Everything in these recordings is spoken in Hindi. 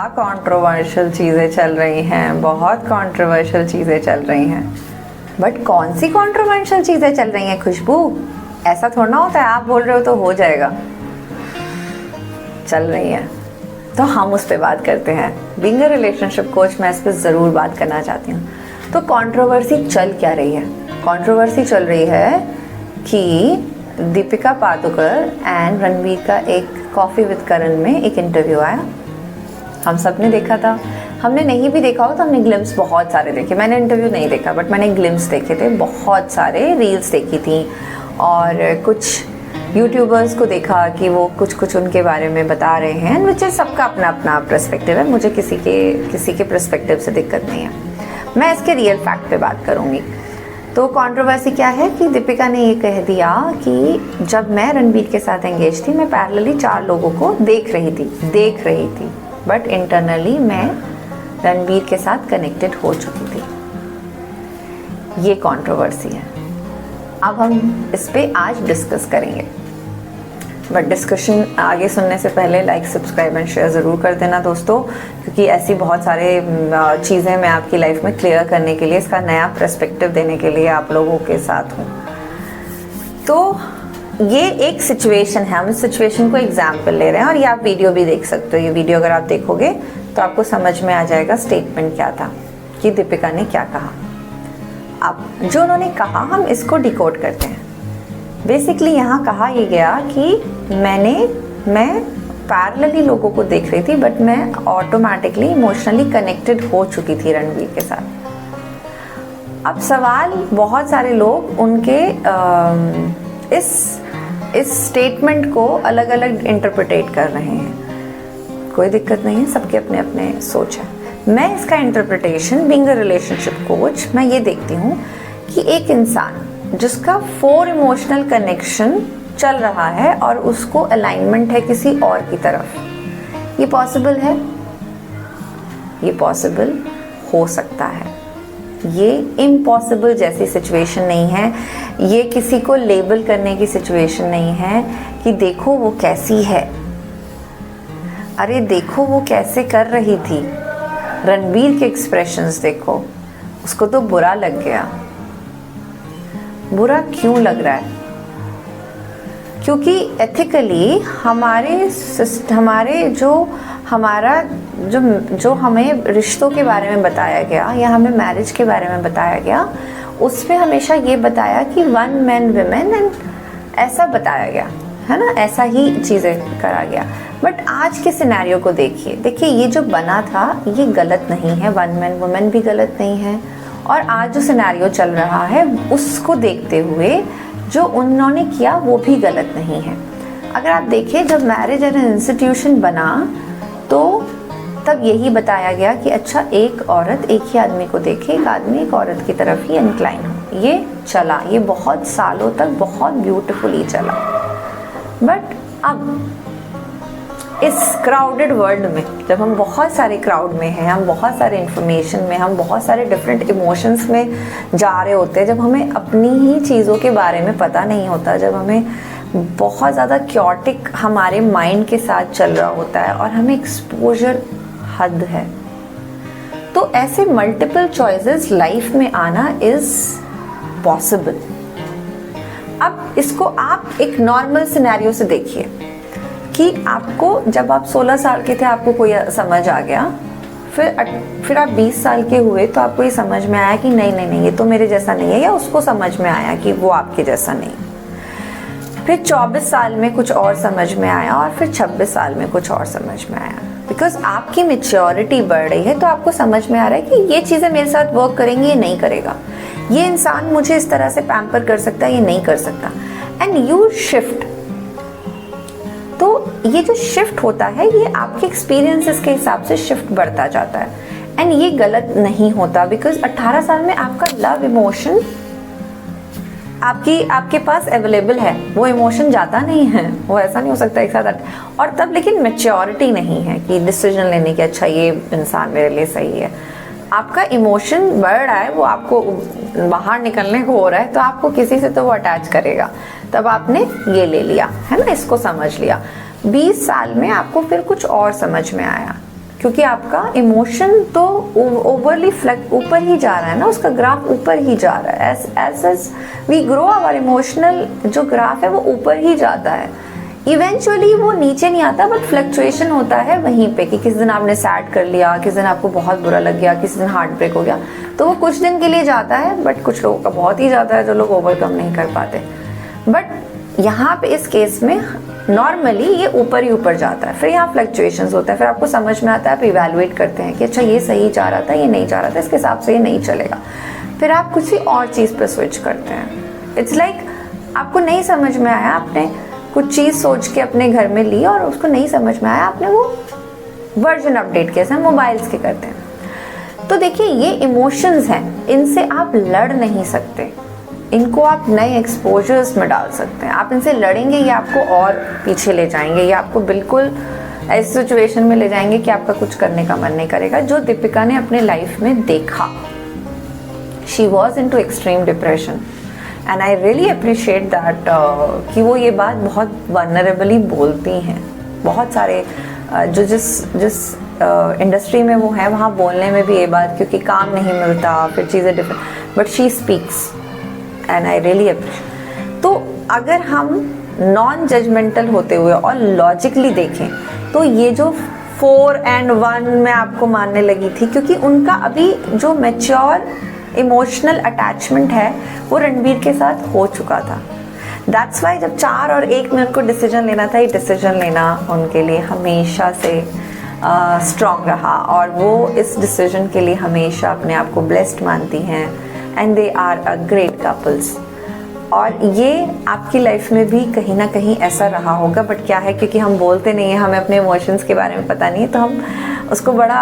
कंट्रोवर्शियल चीज़ें चल रही हैं, बहुत कंट्रोवर्शियल चीज़ें चल रही हैं। बट कौन सी कंट्रोवर्शियल चीज़ें चल रही हैं खुशबू? ऐसा थोड़ा ना होता है आप बोल रहे हो तो हो जाएगा। चल रही हैं तो हम उस पर बात करते हैं। बीइंग अ रिलेशनशिप कोच मैं इस पर ज़रूर बात करना चाहती हूँ। तो कंट्रोवर्सी चल क्या रही है? कंट्रोवर्सी चल रही है कि दीपिका पादुकोण एंड रणबीर का एक कॉफ़ी विद करण में एक इंटरव्यू आया। हम सब ने देखा था। हमने नहीं भी देखा हो तो हमने ग्लिम्स बहुत सारे देखे। मैंने इंटरव्यू नहीं देखा बट मैंने ग्लिम्स देखे थे, बहुत सारे रील्स देखी थी और कुछ यूट्यूबर्स को देखा कि वो कुछ उनके बारे में बता रहे हैं, विच इज़ सबका अपना अपना पर्सपेक्टिव है। मुझे किसी के पर्सपेक्टिव से दिक्कत नहीं है, मैं इसके रियल फैक्ट पे बात करूँगी। तो कंट्रोवर्सी क्या है कि दीपिका ने ये कह दिया कि जब मैं रणबीर के साथ एंगेज थी मैं पैरेलली 4 लोगों को देख रही थी बट इंटरनली मैं रणबीर के साथ कनेक्टेड हो चुकी थी। ये कंट्रोवर्सी है। अब हम इस पे आज डिस्कस करेंगे, बट डिस्कशन आगे सुनने से पहले लाइक, सब्सक्राइब एंड शेयर ज़रूर कर देना दोस्तों, क्योंकि ऐसी बहुत सारे चीज़ें मैं आपकी लाइफ में क्लियर करने के लिए, इसका नया पर्सपेक्टिव देने के लिए आप लोगों के साथ हूँ। तो ये एक सिचुएशन है, हम इस सिचुएशन को एग्जाम्पल ले रहे हैं और ये आप वीडियो भी देख सकते हो। ये वीडियो अगर आप देखोगे तो आपको समझ में आ जाएगा स्टेटमेंट क्या था, कि दीपिका ने क्या कहा। अब जो उन्होंने कहा हम इसको डिकोड करते हैं। बेसिकली यहाँ कहा ये गया कि मैं पैरेलली लोगों को देख रही थी बट मैं ऑटोमेटिकली इमोशनली कनेक्टेड हो चुकी थी रणबीर के साथ। अब सवाल, बहुत सारे लोग उनके इस स्टेटमेंट को अलग अलग इंटरप्रिटेट कर रहे हैं। कोई दिक्कत नहीं है, सबके अपने अपने सोच है। मैं इसका interpretation being a relationship coach मैं ये देखती हूँ कि एक इंसान जिसका 4 इमोशनल कनेक्शन चल रहा है और उसको अलाइनमेंट है किसी और की तरफ, ये पॉसिबल है, ये पॉसिबल हो सकता है। ये इम्पॉसिबल जैसी सिचुएशन नहीं है, ये किसी को लेबल करने की सिचुएशन नहीं है कि देखो वो कैसी है, अरे देखो वो कैसे कर रही थी, रणबीर के एक्सप्रेशंस देखो, उसको तो बुरा लग गया। बुरा क्यों लग रहा है? क्योंकि एथिकली जो हमें रिश्तों के बारे में बताया गया या हमें मैरिज के बारे में बताया गया, उसमें हमेशा ये बताया कि 1 मैन विमेन एंड ऐसा बताया गया है ना, ऐसा ही चीज़ें करा गया। बट आज के सिनेरियो को देखिए ये जो बना था ये गलत नहीं है, 1 मैन वुमेन भी गलत नहीं है, और आज जो सिनेरियो चल रहा है उसको देखते हुए जो उन्होंने किया वो भी गलत नहीं है। अगर आप देखें, जब मैरिज एज एन इंस्टीट्यूशन बना तो तब यही बताया गया कि अच्छा एक औरत एक ही आदमी को देखे, एक आदमी एक औरत की तरफ ही इंक्लाइन हो। ये चला, ये बहुत सालों तक बहुत ब्यूटीफुली चला। बट अब इस क्राउडेड वर्ल्ड में, जब हम बहुत सारे क्राउड में हैं, हम बहुत सारे इंफॉर्मेशन में, हम बहुत सारे डिफरेंट इमोशंस में जा रहे होते हैं, जब हमें अपनी ही चीज़ों के बारे में पता नहीं होता, जब हमें बहुत ज़्यादा क्योटिक हमारे माइंड के साथ चल रहा होता है और हमें एक्सपोजर हद है, तो ऐसे मल्टीपल चॉइसेस लाइफ में आना इज़ पॉसिबल। अब इसको आप एक नॉर्मल सिनेरियो से देखिए कि आपको जब आप 16 साल के थे आपको कोई समझ आ गया, फिर आप 20 साल के हुए तो आपको ये समझ में आया कि नहीं ये तो मेरे जैसा नहीं है, या उसको समझ में आया कि वो आपके जैसा नहीं। फिर 24 साल में कुछ और समझ में आया और फिर 26 साल में कुछ और समझ में आया। बिकॉज आपकी मैच्योरिटी बढ़ रही है तो आपको समझ में आ रहा है कि ये चीज़ें मेरे साथ वर्क करेंगी, ये नहीं करेगा, ये इंसान मुझे इस तरह से पैम्पर कर सकता है, ये नहीं कर सकता, एंड यू शिफ्ट। तो ये जो शिफ्ट होता है ये आपके एक्सपीरियंसेस के हिसाब से शिफ्ट बढ़ता जाता है, एंड ये गलत नहीं होता। बिकॉज 18 साल में आपका लव इमोशन आपके पास अवेलेबल है, वो इमोशन जाता नहीं है, वो ऐसा नहीं हो सकता एक साथ। और तब लेकिन मैच्योरिटी नहीं है कि डिसीजन लेने की, अच्छा ये इंसान मेरे लिए सही है। आपका इमोशन बढ़ रहा है, वो आपको बाहर निकलने को हो रहा है, तो आपको किसी से तो वो अटैच करेगा। तब आपने ये ले लिया है ना, इसको समझ लिया। 20 साल में आपको फिर कुछ और समझ में आया, क्योंकि आपका इमोशन तो ओवरली ऊपर ही जा रहा है ना, उसका ग्राफ ऊपर ही जा रहा है। As we grow our emotional जो ग्राफ है वो ऊपर ही जाता है, इवेंचुअली वो नीचे नहीं आता, बट फ्लक्चुएशन होता है वहीं पे कि किस दिन आपने सैड कर लिया, किस दिन आपको बहुत बुरा लग गया, किस दिन हार्ट ब्रेक हो गया, तो वो कुछ दिन के लिए जाता है, बट कुछ लोगों का बहुत ही जाता है जो लोग ओवरकम नहीं कर पाते। बट यहाँ पे इस केस में नॉर्मली ये ऊपर ही ऊपर जाता है, फिर यहाँ फ्लक्चुएशंस होता है, फिर आपको समझ में आता है, आप इवेलुएट करते हैं कि अच्छा ये सही जा रहा था, ये नहीं जा रहा था, इसके हिसाब से ये नहीं चलेगा, फिर आप किसी और चीज़ पे स्विच करते हैं। इट्स लाइक आपको नहीं समझ में आया, आपने कुछ चीज़ सोच के अपने घर में ली और उसको नहीं समझ में आया, आपने वो वर्जन अपडेट किया, जैसे मोबाइल्स के करते हैं। तो देखिए ये इमोशंस हैं, इनसे आप लड़ नहीं सकते, इनको आप नए एक्सपोजर्स में डाल सकते हैं। आप इनसे लड़ेंगे ये आपको और पीछे ले जाएंगे, ये आपको बिल्कुल ऐसी सिचुएशन में ले जाएंगे कि आपका कुछ करने का मन नहीं करेगा। जो दीपिका ने अपने लाइफ में देखा, she was into extreme depression and I really appreciate that कि वो ये बात बहुत वनरेबली बोलती हैं। बहुत सारे जो जिस इंडस्ट्री में वो है वहाँ बोलने में भी ये बात, क्योंकि काम नहीं मिलता, फिर चीज़ें different, but she speaks and I really appreciate. तो अगर हम नॉन जजमेंटल होते हुए और लॉजिकली देखें तो ये जो 4 and 1 में आपको मानने लगी थी, क्योंकि उनका अभी जो मैच्योर इमोशनल अटैचमेंट है वो रणबीर के साथ हो चुका था। दैट्स वाई जब 4 और 1 में उनको डिसीजन लेना था, ये डिसीजन लेना उनके लिए हमेशा से स्ट्रॉन्ग रहा, और वो इस डिसीजन के लिए हमेशा अपने आप को ब्लेस्ड मानती हैं and they are a great couples. और ये आपकी लाइफ में भी कहीं ना कहीं ऐसा रहा होगा, बट क्या है क्योंकि हम बोलते नहीं हैं, हमें अपने इमोशंस के बारे में पता नहीं है, तो हम उसको बड़ा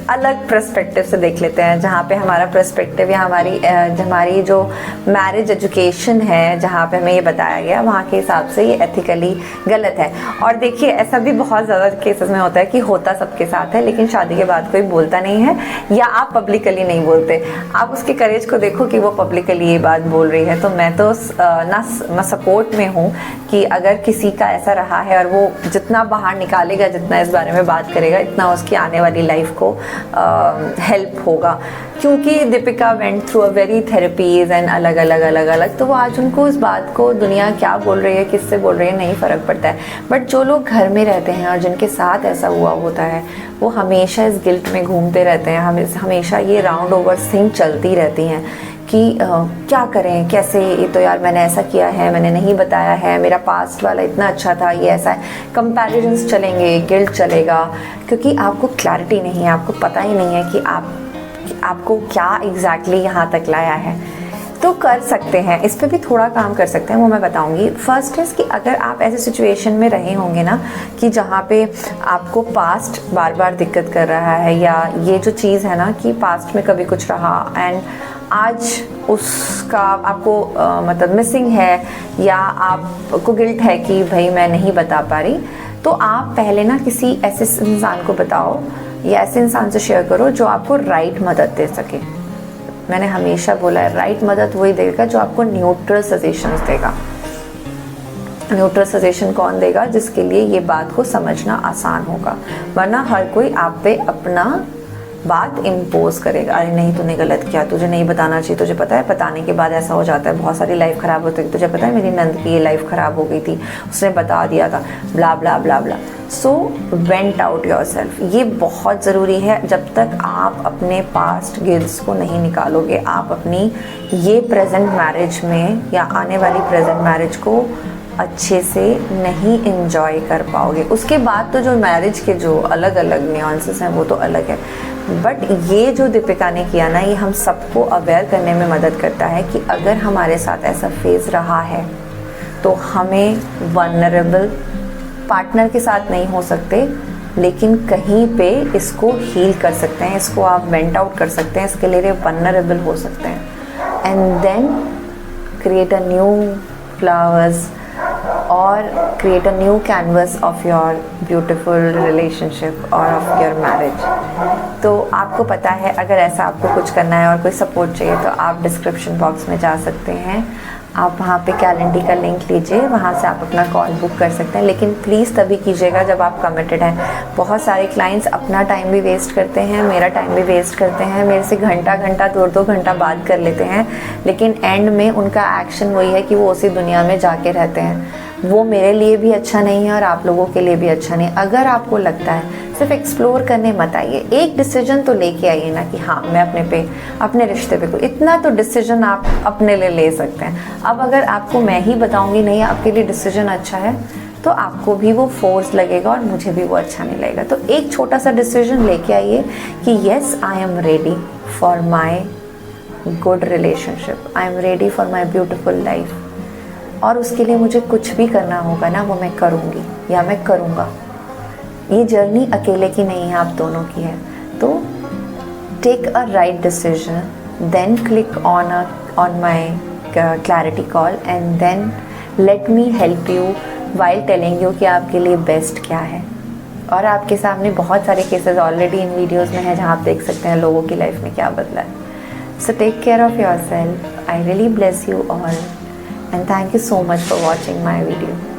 अलग पर्सपेक्टिव से देख लेते हैं, जहाँ पे हमारा पर्सपेक्टिव या हमारी जो मैरिज एजुकेशन है, जहाँ पे हमें ये बताया गया, वहाँ के हिसाब से ये एथिकली गलत है। और देखिए ऐसा भी बहुत ज़्यादा केसेस में होता है कि होता सबके साथ है, लेकिन शादी के बाद कोई बोलता नहीं है, या आप पब्लिकली नहीं बोलते। आप उसके करेज को देखो कि वो पब्लिकली ये बात बोल रही है। तो मैं तो मैं सपोर्ट में हूँ कि अगर किसी का ऐसा रहा है और वो जितना बाहर निकालेगा, जितना इस बारे में बात करेगा, इतना उसकी आने वाली लाइफ को हेल्प होगा। क्योंकि Deepika went through a very therapies and अलग, तो वो आज उनको इस बात को दुनिया क्या बोल रही है, किससे बोल रही है, नहीं फ़र्क पड़ता है। बट जो लोग घर में रहते हैं और जिनके साथ ऐसा हुआ होता है, वो हमेशा इस गिल्ट में घूमते रहते हैं, हमेशा ये राउंड ओवर थिंग चलती रहती हैं कि क्या करें, कैसे, ये तो यार मैंने ऐसा किया है, मैंने नहीं बताया है, मेरा पास्ट वाला इतना अच्छा था, ये ऐसा है। कंपैरिजंस चलेंगे, गिल्ट चलेगा, क्योंकि आपको क्लैरिटी नहीं है, आपको पता ही नहीं है कि आपको क्या एग्जैक्टली यहाँ तक लाया है। तो कर सकते हैं, इस पे भी थोड़ा काम कर सकते हैं, वो मैं बताऊंगी। फर्स्ट इज़ कि अगर आप ऐसे सिचुएशन में रहे होंगे ना कि जहाँ पे आपको पास्ट बार बार दिक्कत कर रहा है, या ये जो चीज़ है ना कि पास्ट में कभी कुछ रहा एंड आज उसका आपको मतलब मिसिंग है, या आपको गिल्ट है कि भाई मैं नहीं बता पा रही, तो आप पहले ना किसी ऐसे इंसान को बताओ या ऐसे इंसान से शेयर करो जो आपको राइट मदद दे सके। मैंने हमेशा बोला है, राइट मदद वही देगा जो आपको न्यूट्रल सजेशंस देगा। न्यूट्रल सजेशन कौन देगा? जिसके लिए ये बात को समझना आसान होगा, वरना हर कोई आप पे अपना बात इम्पोज करेगा। अरे नहीं, तूने गलत किया, तुझे नहीं बताना चाहिए, तुझे पता है बताने के बाद ऐसा हो जाता है, बहुत सारी लाइफ ख़राब होती है, तुझे पता है मेरी नंद की ये लाइफ ख़राब हो गई थी, उसने बता दिया था, ब्ला ब्ला ब्ला ब्ला। सो वेंट आउट योरसेल्फ, ये बहुत ज़रूरी है। जब तक आप अपने पास्ट गिल्ट्स को नहीं निकालोगे, आप अपनी ये प्रेजेंट मैरिज में या आने वाली प्रेजेंट मैरिज को अच्छे से नहीं एंजॉय कर पाओगे। उसके बाद तो जो मैरिज के जो अलग अलग न्यूएंसेस हैं वो तो अलग है, बट ये जो दीपिका ने किया ना, ये हम सबको अवेयर करने में मदद करता है कि अगर हमारे साथ ऐसा फेज रहा है तो हमें वल्नरेबल पार्टनर के साथ नहीं हो सकते, लेकिन कहीं पे इसको हील कर सकते हैं, इसको आप वेंट आउट कर सकते हैं, इसके लिए वल्नरेबल हो सकते हैं and then create a new flowers और create a new canvas of your beautiful relationship और ऑफ योर मैरिज। तो आपको पता है, अगर ऐसा आपको कुछ करना है और कोई सपोर्ट चाहिए तो आप डिस्क्रिप्शन बॉक्स में जा सकते हैं, आप वहाँ पे कैलेंडर का लिंक लीजिए, वहाँ से आप अपना कॉल बुक कर सकते हैं, लेकिन प्लीज़ तभी कीजिएगा जब आप कमिटेड हैं। बहुत सारे क्लाइंट्स अपना टाइम भी वेस्ट करते हैं, मेरा टाइम भी वेस्ट करते हैं, मेरे से घंटा घंटा 2-2 घंटा बात कर लेते हैं, लेकिन एंड में उनका एक्शन वही है कि वो उसी दुनिया में जाके रहते हैं। वो मेरे लिए भी अच्छा नहीं है और आप लोगों के लिए भी अच्छा नहीं। अगर आपको लगता है, सिर्फ एक्सप्लोर करने मत आइए, एक डिसीजन तो लेके आइए ना कि हाँ मैं अपने रिश्ते पे इतना तो डिसीजन आप अपने लिए ले सकते हैं। अब अगर आपको मैं ही बताऊंगी नहीं आपके लिए डिसीजन अच्छा है, तो आपको भी वो फोर्स लगेगा और मुझे भी वो अच्छा नहीं लगेगा। तो एक छोटा सा डिसीजन लेके आइए कि yes I am ready for my good relationship, I am ready for my beautiful life, और उसके लिए मुझे कुछ भी करना होगा ना वो मैं करूँगी या मैं करूँगा। ये जर्नी अकेले की नहीं है, आप दोनों की है। तो take a right decision, then click on my clarity call and then let me help you while telling you कि आपके लिए बेस्ट क्या है। और आपके सामने बहुत सारे केसेस ऑलरेडी इन वीडियोस में है जहाँ आप देख सकते हैं लोगों की लाइफ में क्या बदला है। So take care of yourself. I really bless you all and thank you so much for watching my video.